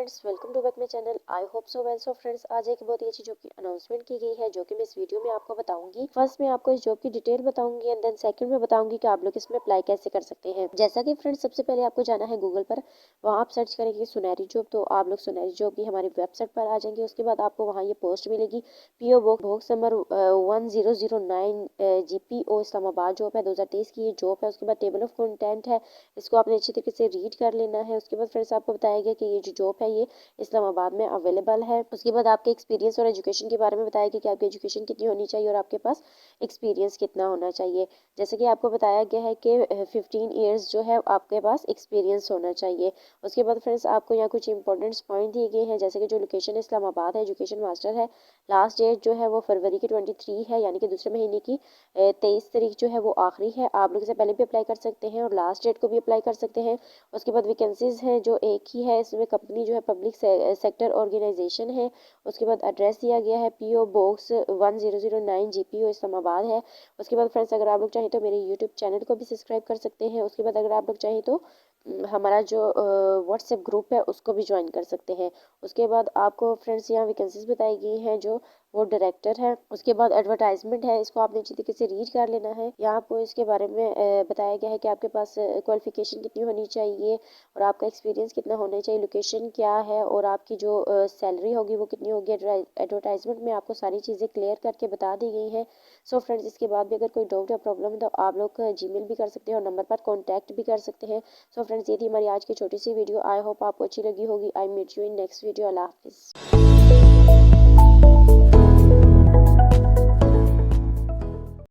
Friends, welcome to back my channel. I hope so well. So friends, आज एक बहुत ही अच्छी जॉब की अनाउंसमेंट की गई है जो कि मैं इस वीडियो में आपको बताऊंगी। फर्स्ट मैं आपको इस जॉब की डिटेल बताऊंगी एंड देन सेकंड में बताऊंगी कि आप लोग इसमें अप्लाई कैसे कर सकते हैं। जैसा कि फ्रेंड्स, सबसे पहले आपको जाना है गूगल पर, वहाँ आप सर्च करेंगे सुनहरी जॉब, तो आप लोग सुनहरी जॉब की हमारी वेबसाइट पर आ जाएंगे। उसके बाद आपको वहाँ ये पोस्ट मिलेगी, PO box number 1009 GPO Islamabad job है, 2023 की ये जॉब है। उसके बाद टेबल ऑफ कंटेंट है, इसको आपने अच्छी तरीके से रीड कर लेना है। उसके बाद फ्रेंड्स आपको बताया गया कि ये जो जॉब है ये इस्लामाबाद में अवेलेबल है। उसके बाद आपके एक्सपीरियंस और एजुकेशन के बारे में बताया गया कि आपकी एजुकेशन कितनी होनी चाहिए और आपके पास एक्सपीरियंस कितना होना चाहिए। जैसे कि आपको बताया गया है कि 15 ईयर्स जो है आपके पास एक्सपीरियंस होना चाहिए। उसके बाद फ्रेंड्स आपको यहाँ कुछ इंपॉर्टेंट पॉइंट दिए गए हैं, जैसे कि जो लोकेशन इस्लामाबाद है, एजुकेशन मास्टर है। लास्ट डेट जो है वो फरवरी की 23 है, यानी कि दूसरे महीने की 23 तारीख जो है वो आखिरी है। आप लोग इसे पहले भी अप्लाई कर सकते हैं और लास्ट डेट को भी अप्लाई कर सकते हैं। उसके बाद वैकेंसीज हैं जो एक ही है, इसमें कंपनी जो है पब्लिक सेक्टर ऑर्गेनाइजेशन है। उसके बाद एड्रेस दिया गया है, पीओ बॉक्स 1009 GPO इस्लामाबाद है। उसके बाद फ्रेंड्स, अगर आप लोग चाहें तो मेरे यूट्यूब चैनल को भी सब्सक्राइब कर सकते हैं। उसके बाद अगर आप लोग चाहें तो हमारा जो व्हाट्सएप ग्रुप है उसको भी ज्वाइन कर सकते हैं। उसके बाद आपको फ्रेंड्स यहाँ वैकेंसीज बताई गई हैं जो वो डायरेक्टर है। उसके बाद एडवर्टाइजमेंट है, इसको आपने अच्छी तरीके से रीड कर लेना है। यहाँ आपको इसके बारे में बताया गया है कि आपके पास क्वालिफिकेशन कितनी होनी चाहिए और आपका एक्सपीरियंस कितना होना चाहिए, लोकेशन क्या है और आपकी जो सैलरी होगी वो कितनी होगी। एडवर्टाइजमेंट में आपको सारी चीज़ें क्लियर करके बता दी गई हैं। सो फ्रेंड्स, इसके बाद भी अगर कोई डाउट या प्रॉब्लम है तो आप लोग जीमेल भी कर सकते हैं और नंबर पर कॉन्टैक्ट भी कर सकते हैं। सो फ्रेंड्स, ये थी हमारी आज की छोटी सी वीडियो। आई होप आपको अच्छी लगी होगी। I meet you in next video. अल्लाह हाफिज़।